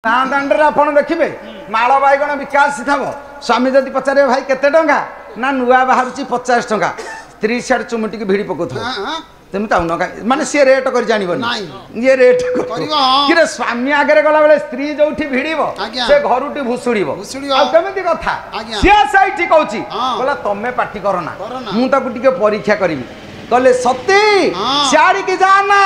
ना दांडे आपण देखिए माड़ बैगण विकास थब स्वामी जदि पचारे भाई केते टंका ना नुआ बाहर 50 टंका स्त्री सियाड़ चुमुटी की भिड़ी पकाउ तुम ताऊ न माने सी रेट कर जानबनी ये रेट कि स्वामी आगे गला बेले स्त्री जो भिड़ब से घर भुशुड़ केमी कथा सी सही कहूँ बोला तुम पार्टी करना मुझे परीक्षा करी कहले सती सियाड़ी की जाना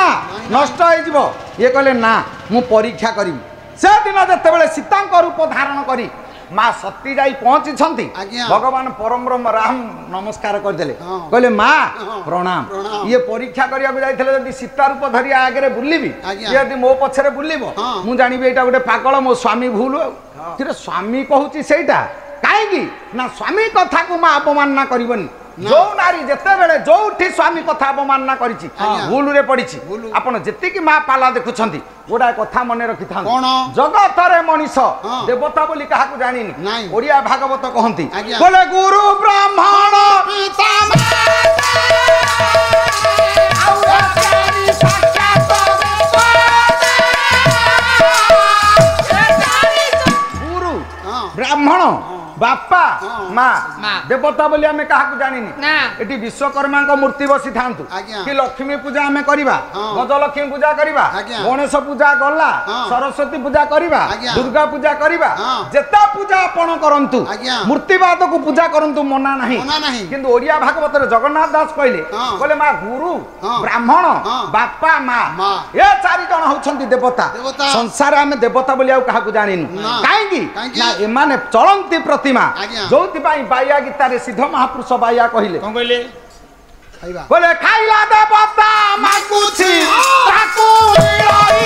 नष्ट हो ये कहले ना मु परीक्षा करी से दिन जिते बड़े सीता रूप धारण करी माँ सती जाई पहुंची भगवान परम ब्रह्म राम नमस्कार करदे कहले माँ प्रणाम ये परीक्षा करने सीता रूप धरी आगे बुलबी यदि मो पछरे बुलब मु जानी यहाँ गोटे पागल मो स्वामी भूल फिर स्वामी कहूँ से कहीं ना स्वामी कथा को माँ अपमानना करनी जो नारी जिते बेले जो स्वामी कथा अवमानना करिछि भूल रे पड़िछि आपण जेतिकी माँ पाला देखुछंती गोटा कथा मन रखि था जगत रे मनीष देवता बोली कहा को जानिनी ओडिया भागवत कहंती बोले गुरु ब्राह्मण गुरु ब्राह्मण बापा माँ देवता बोली आमे कहा जानिनी एटी विश्वकर्मा मूर्ति बसी था कि लक्ष्मी पूजा आमे करिबा गजलक्ष्मी पूजा करिबा गणेश पूजा गला सरस्वती पूजा करिबा दुर्गा पूजा करिबा जेता पूजा आपण करंतु मूर्तिवाद को पूजा करंतु मना नहीं किंतु ओडिया भागवत रे जगन्नाथ दास कहले माँ गुरु ब्राह्मण बापा माँ ये चारि जण होछंती देवता संसार आमे देवता बोली आ कहा जानिनु काहेकि ना एमाने चलंती प्रतिमा जो बाया गीता रे सिद्ध महापुरुष बाया कहले बोले खाइला देवता मागुछि ताकू मिलई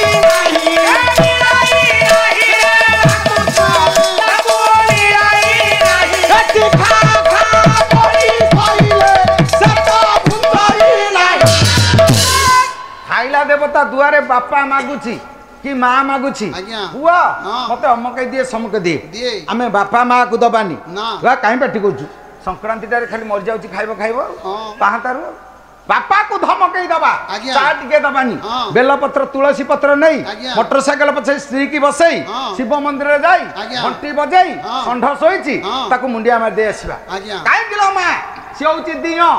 नाही खाइला देवता दुआरे बापा मागुछि कि माँ मागुछि हुआ मते अमक दिए समक दिए आमे बापा माँ को दबानी कहीं पार्टी करूँ संक्रांति टारे खाली मरी जाऊँ खाइब खाइब पाहातारू बापा को धमकई दबा चा टिके दबानी बेलपत्र तुलसी पत्र नहीं मोटरसाइकेल पछे स्त्री की बसई शिव मंदिर जाई घंटी बजाई षंढ शोईची ताकू मुंडिया मार दे आसीबा काहे किलो माँ सी होची दियो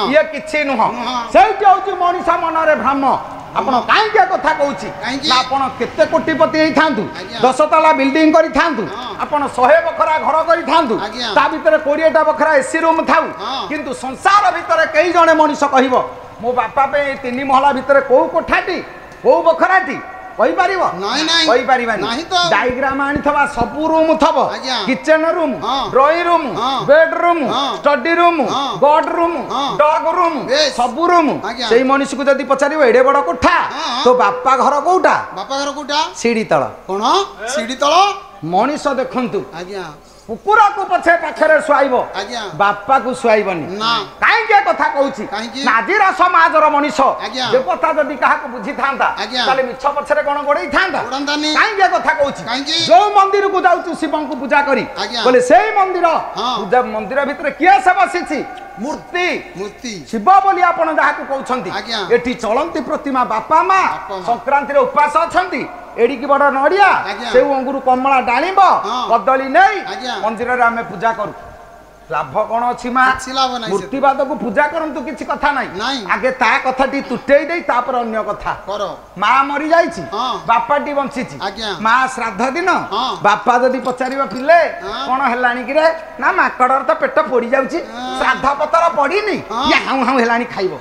ये किछि नुह सेठी होची मनीषा मन रे भ्रम आपण काई के कथा कहूची ना आपण केते कोटीपति हेई थांतु 10 तला बिल्डिंग करी थांतु आपण 100 बखरा घर करी थांतु ता भीतर 20 टा बखरा एसी रूम थाउ किंतु संसार भीतर कई जणे मनीष कहिवो मो बापा पे 3 महला भीतर को कोठाटी को बखराटी कहि परिबो नहीं कहि परिबा नहीं तो डायग्राम आनी थबा सब रूम थबो kitchen room drawing room bedroom study room god room dog room सब रूम सेही मनुष्य को जदी पचारिबो एडे बड़ कोठा तो बापा घर कोठा सीढ़ी तळ कोन सीढ़ी तळ मनीष देखंतु आज्ञा कुकुरा को पछे पाखरे सुआइबो बापा को सुआइबनी काहे के कथा कहूची नाजीरा समाजर मनीष देवता जदी काहा को बुझी थांता ताले मिछ पछरे कोन गोडई थांता काहे के कथा कहूची जो मंदिर को जाउची शिवं को पूजा करी बोले सेही मंदिर पूजा मंदिर भीतर किया से बसिछि मूर्ति शिव बोली आपण जहा को कहउछंती एठी चलंती प्रतिमा बापा माँ संक्रांति रे उपवास अछंती एडी की बड़ नड़िया सेउ अंगुर कमला डालिब कदली नहीं मंदिर रे आमे पूजा करू लाभ कौन अच्छी माँ मूर्तिवाद को पूजा करंतु किछि कथा नहीं आगे ता कथा टी तुटेई देई तापर अन्य कथा करो माँ मरी जाइछि बापाटी बंचिछि माँ श्राद्ध दिन बापा जदि पचारिबा पिले कोन हेलानी कि रे ना माकडर तो पेट पोड़ी जाउछि श्राद्ध पतर पड़ीनी या हाउ हाउ हेलानी खाइबो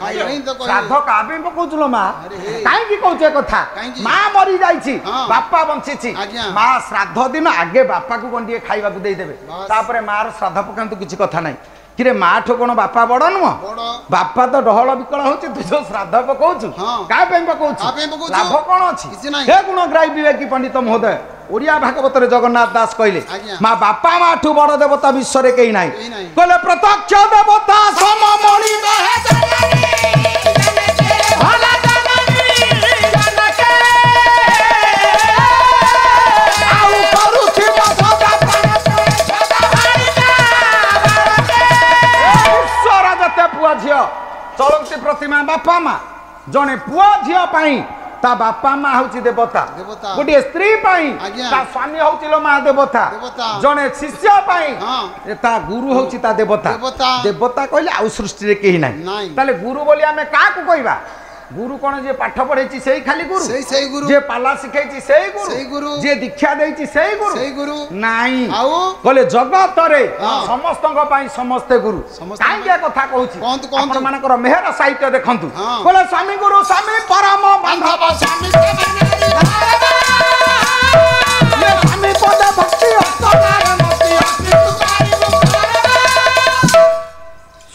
श्राद्ध का बे पकोचुलो माँ काहे की कहउछे कथा माँ मरी जाइछि बापा बंचिछि माँ श्राद्ध दिन आगे बापा को गंडिए खाइबा को देई देबे तापर मार श्राद्ध पकांतु किछि कथा नहीं कि रे माँ ठो कौन बापा बड़ नुह बापा तो डहल विकल होची तू जो श्राद्ध पकाउछु का पे पकाउछु लाभ कौन अछि हे गुणग्राही विवेकी पंडित महोदय ओडिया भागवत रे जगन्नाथ दास कहले माँ बापा माँ ठू बड़ देवता विश्व रे केही नाही कहले प्रत्यक्ष देवता सममणि चलती प्रतिमा बापा माँ जड़े पुआ झील ତା ବାପା ମା ହଉଛି ଦେବତା ଗୋଟିଏ ସ୍ତ୍ରୀ ପାଇଁ ତା ସ୍ୱାମୀ ହଉଛି ଲୋ ମା ଦେବତା ଜଣେ ଶିଷ୍ୟ ପାଇଁ ତା ଗୁରୁ ହଉଛି ତା ଦେବତା ଦେବତା କହିଲେ ଆଉ ସୃଷ୍ଟିରେ କେହି ନାହିଁ ତାହେଲେ ଗୁରୁ ବୋଲି ଆମେ କାହାକୁ କହିବା गुरु कौन जे पाठ पढ़े से खाली गुरु से गुरु जे पाला शिखाई से गुरु जे दीक्षा देछि से गुरु नाही बोले जगत रे समस्त समस्ते गुरु काहे कथा कहूछि आपण मानकर मेहर साहित्य देखंतु बोले स्वामी गुरु स्वामी परम बांधव स्वामी स्वामी पद भक्ति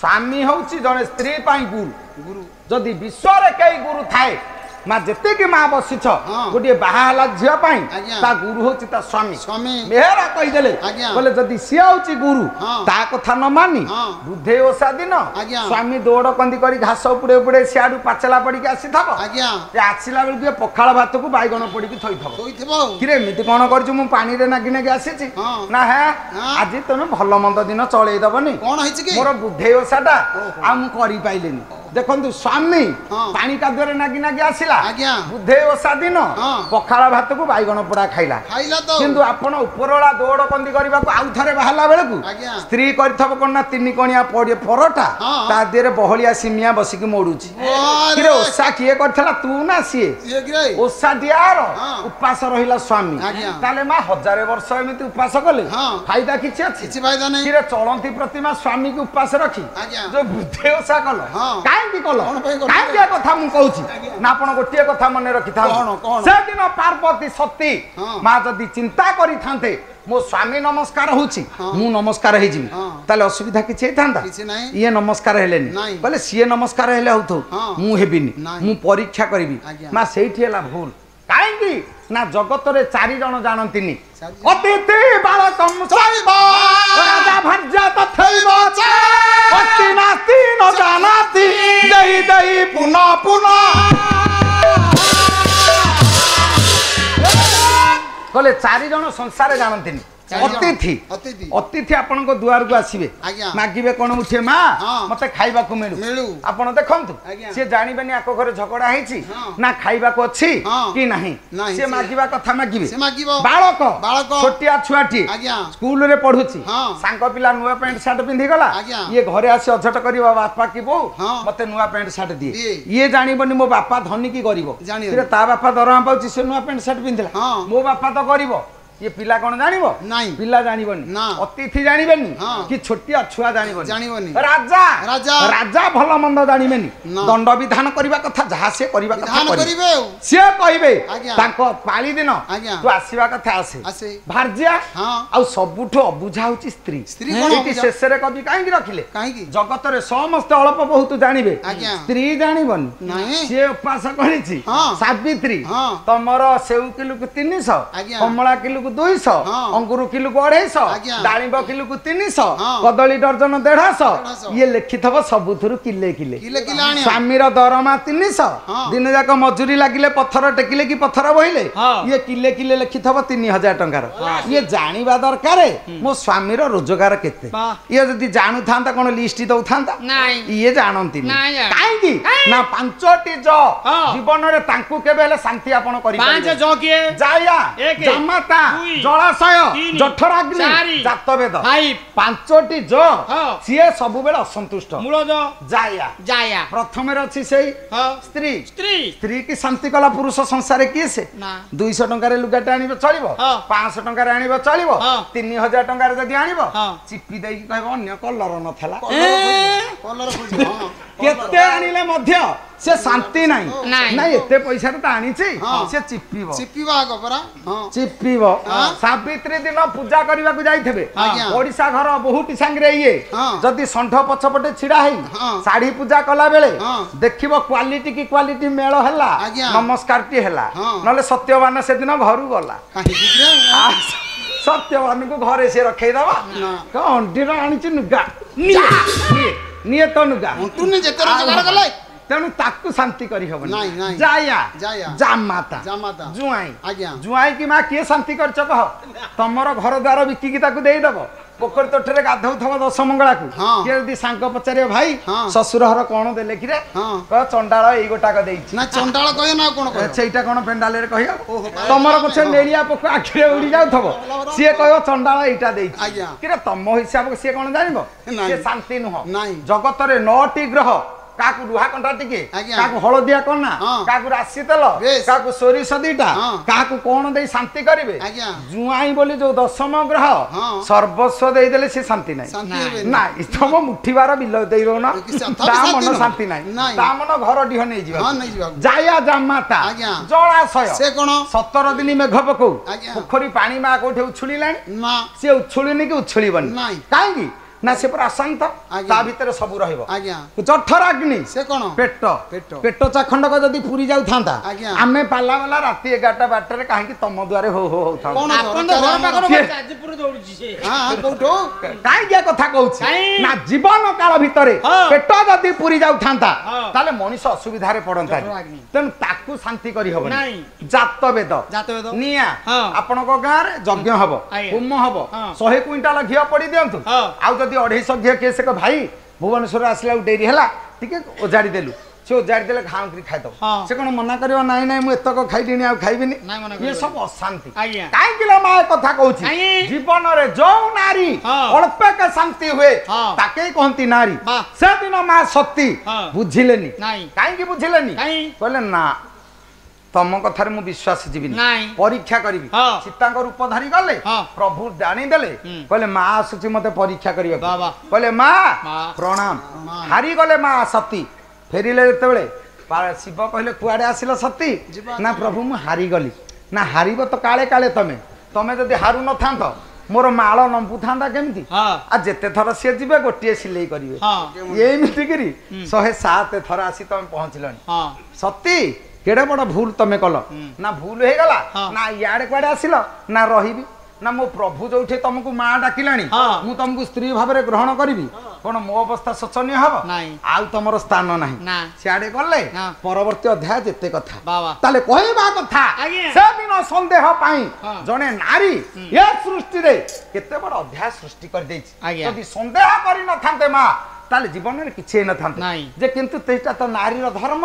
स्वामी होछि जने स्त्री पाई गुरु जदि विश्व रे कई गुरु थाए माँ जिते कि माँ बसिछ गोटे बाहा झील ता गुरु हूँ ता स्वामी मेहरा कहीदेले बोले जदि सी हूँ गुरु ता कथा न मानी बुधे ओषा दिन स्वामी दौड़ कंदी कर घास उपुड़े उपुड़े सियाड़ू पाचला पड़ी आसी आसला बेलू पखाड़ भात को बैगण पड़ी थी एमती कौन कर पानी नागी नागी आसी ना है आज तुम भल मंद दिन चलईदबनी मोर बुधे ओषाटा आईपारे देखु स्वामी पानी कादुरे नागी नागी आसला बुधे ओषा दिन पखाड़ भात को बैगण पोड़ा खाइला किंतु आपण उपरला दौड़ कंदी करने को आउ थे बाहर बेलू स्त्री करना तीन कणिया परोटा ता देहरे बहलिया सिमिया बसिक मोड़ुची ओषा किए कर तू ना सी ओषा दियार उपास रहिला स्वामी ताले माँ 1000 वर्ष एमती उपास कले फायदा किछि अछि फायदा नहीं चलती प्रतिमा स्वामी को उपास रखी जो बुधे ओषा कल काहे कल काहे कथा मु कहूची ना आपण गोटे कथा मन रखि था से दिन पार्वती सती माँ जदि चिंता करि थांते मो स्वामी नमस्कार होची मु नमस्कार हे जिमी ताले असुविधा किछि हेतांता ये नमस्कार हेलेनी बोले सीए नमस्कार हेले होतो मु हेबिनी मु परीक्षा करबी माँ सेठी हेला भूल काहेकि ना जगत रे 4 जण जानंतिनी अतिथि बालकम सैव राजा भर्जा तथैव च अति नास्ति न जानाति दहि दहि पुनः पुनः कहले 4 जण संसार जानंतिनी अतिथि अतिथि आपण को दुआर को आसीबे मागिबे कोन उठे मां मते खाइबा को मिलू आपण देखंतु से जानिबेनी आको घरे झगड़ा हेछि ना खाइबा को अछि कि नाही से मागिबा कथा मागिबे से मागिबो बालक छोटिया छुआटी स्कूल रे पढुछि सांग पिला नुवा पैंट शर्ट पिंधी गला ये घरे आसी अझट करिबा बापा की बो मते नुवा पैंट शर्ट दिए ये जानिबनी मो बापा धनी की गरीब से ता बापा दरमा पाउछि से नुवा पैंट शर्ट पिंधला मो बापा तो गरीब ये पिला कौन जानिबो नहीं पिला जानिबनी अतिथि जानिबेनी कि छोटिया छुआ जानिबनी राजा राजा राजा भल मंद जानिबेनी दंड विधान करबा कथा जहा से करबा कथा करिवे से कहिबे ताको पाली दिन तू आसीबा कथा आसे भारजिया आ सबुठो अबुझा होची स्त्री स्त्री कोन शेष रे कवि काहे की रखिले जगत रे समस्त अल्प बहुत जानिबे स्त्री जानिबनी नहीं से उपास करिछि सावित्री तमरो सेउ किलो को 300 कमला किलो 200 अंगुर किलो को 250 डालिंब किलो को 300 कदली दर्जन 150 ये लिखिथबो सबुथुरु किले किले स्वामी रो दरमा 300 दिन जाक मजूरी लागिले पत्थर टेकिले कि पत्थर बहिले ये किले किले लिखिथबो 3000 टंकार ये जानिबा दरकार मो स्वामी रो रोजगार केते ये जदी जानु थांता कोन लिस्ट दउ थांता नहीं ये जानंती काहे की ना 5टी जो जीवन रे तांकु केबेले शांति आपण करि 5 जो किए जाया जमाता जलाशय जठराग्नि जातवेद 5टी जो सीए सब बेले असंतुष्ट मूल जो जाया जाया प्रथम रे अछि सेई स्त्री स्त्री स्त्री की शांति कला पुरुष संसार किए से 200 टंका रे लुगाटा आनिबो चलिबो 500 टंका रे आनिबो चलिबो 3000 टंका रे जदी आनिबो चिपी देई कहबो अन्य कलर नथला कलर केते आनिले मध्य से शांति नहीं नहीं एते पैसा रे त आनी छी से चिप्पीबो आगो परा चिप्पीबो सावित्री दिन पूजा करबा को जाइथबे ओडिसा घर बहुटी संगरे ये जदी संठ पछपटे छिडा हेई साड़ी पूजा कला बेले देखिबो क्वालिटी की क्वालिटी मेल हला नमस्कार टी हला नले सत्यवान से दिन घरु गला सत्यवान को घरे से रखै दबा कोन डिरा आनी छी नुगा निये तो नुगा तूने जेते रोजगार गले तेणु ताकू शांति करी हबन जाया जामाता जुआई जुआई की मां किए शांति करछ कह तमरो घर द्वार बिकी की ताकू देई दबो पोखरी तोठरे गाधौ थब दश मंगला को के यदि सांग पचारे भाई ससुर हर कोन देले कि रे कह चंडाळ एई गोटाक देइछि ना चंडाळ कहियो ना कोन कहियो सेटा कोन पेंडाले रे कहियो तमरो पछे नेलिया पोख आखिरे उड़ी जाउ थबो सिए कहियो चंडाळ एइटा देइछि कि रे तम हिसाब सिए कोन जानिबो से शांति नुह जगत रे 9टी ग्रह काकु लुहा कंटा टिके काकु हळदिया कन्ना काकु राशि तेल काकु सोरिष दीटा काकु कोन देई शांति करिवे जुआई बोली जो दशम ग्रह सर्वस्व देई देले से शांति नाही ना इतम मुठीबार बिल देई रो ना ता मन शांति नाही ता मन घर डिह नै जिवा जाया जामाता जलाशय से कोन 17 दिन मेघ पकौ पोखरी पानी मा कोठे उछुलिलानी ना से उछुलिनी कि उछुलिबनी काहेकि ना से पर अशांत ता भीतर सब रहइबो जठर अग्नि से कोन पेट पेट चाखंडक जदी पुरी जाउ थांता आमे पाला वाला राती 11टा 12टा रे काहे कि तम द्वारे हो था कोन अपन घर पाकर जाजपुर दौड़ुची से हां कोठो काहे के कथा कहउची ना जीवन काल भीतर पेट जदी पुरी जाउ थांता ताले मनुष्य असुविधा रे पडंता तन ताकू शांति करी हबो नाही जात वेद निया आपन को गां रे यज्ञ हबो होम हबो 100 क्विंटल घिया पड़ी दियंतु आ जदि 250 घिया केसे को भाई भुवनेश्वर आसला डेरी हला ठीक ओजाड़ी देलु से ओजाड़ी देले घाव करी खाइ दो से कोन मना करियो नाही नाही मु एतक खाइ दिनी आ खाइबिनी ये सब अशांति काई किला मा कथा कहउची जीवन रे जो नारी अल्पे के शांति हुए ताके कहंती नारी से दिन मा सती बुझिलेनी काई की बुझिलेनी कहले ना तम कथार मु विश्वास जीविनी परीक्षा करी सीता रूप धारी गले प्रभु जानी देले कहले माँ आसुची मते परीक्षा करियो कहले माँ प्रणाम हारी गले माँ सती फेरिले जेतेबेले शिव कहले कुआडे आसिल सती ना प्रभु मु हारी गली ना हारिबो तो काले काले तमे जदि हारु न थांत मोर माळ नंबु थांदा केमती आ जेते थर से जिबे गोटिए सिलेई करिवे एमिति करी 107 थर आसी तमे पहुंचलनी सती केड़े बड़ भूल तमे कल ना भूल हे गला ना याडे क्वाडे आसिल ना रहिबी ना मो प्रभु जोठे तुमको मां डाकिलानी मु तुमको स्त्री भाव में ग्रहण करी कोन मो अवस्था शोचनीय हबो आउ तमर स्थान नाही सियाडे गले परवर्ती अध्याय जेते कथा ताले कहबा कथा से दिन संदेह पाई जने नारी ये सृष्टि रे केते बड़ अध्याय सृष्टि कर देछि यदि संदेह करि न थांते मां ताले जीवन में किछि न थांते जे किंतु तेटा तो नारी रो धर्म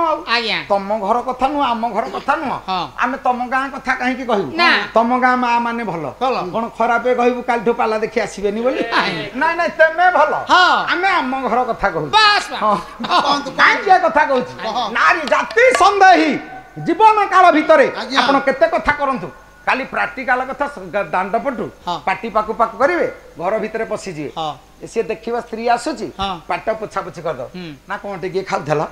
तम घर कथा नु आम घर कथा नु आमे तम गां कथा काहे की कहू तम गां मां माने भलो कोन खराबे कहबू काल ठो पाला देखि आसीबेनी बोली नाही नाही तमे भलो आमे आम घर कथा कहू बस काहे की कथा कहू नारी जाति संदेही जीवन काल भितरे आपण केते कथा करंतु काली प्रैक्टिकल कथा दांड पटू पाटी पाकु पाकु करिवे घर भितरे पसी जी से देखिबा स्त्री आसुची पाट पोछा पोछी कर दो ना कोनटे के खाउथला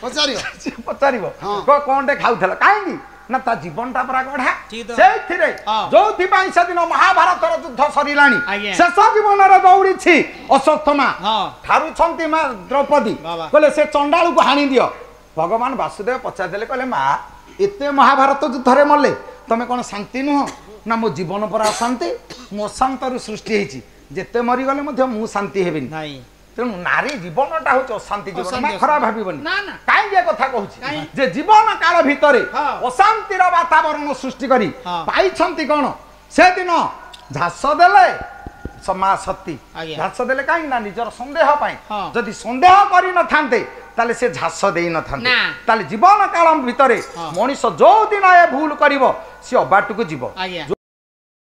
पचारिबो को कोनटे खाउथला काहेकी ना ता जीवनटा परा गढा सेथिरे जोथि पाई से दिन महाभारत रो युद्ध सरिलाणी शेष जीवन रे दौड़ी छी अश्वत्थमा थारु छंती मा द्रौपदी कहले से चंडाळु को हानि दियो भगवान वासुदेव पचा देले कहले मा एते महाभारत युद्धरे मले तमे कोन शांति नुह ना मो जीवन पर अशांति मो शांतर सृष्टि हेची जेते मरी गले मध्य मु शांति हेबिनी नाही तेणु नारी जीवनटा हो शांति जीवन मा खराब भाबिबनी काई जे कथा कहूची जे जीवन काल भितरे अशांतिर वातावरण सृष्टि करी पाई छंती कोन से दिन झास देले समा सती झास देले काई ना निजर संदेह पाई जदि संदेह करी न थांते ताले से झास देई न थांते ताले जीवन काल भितरे मनुष्य जो दिन ए भूल करिवो से अबाटू को जीवो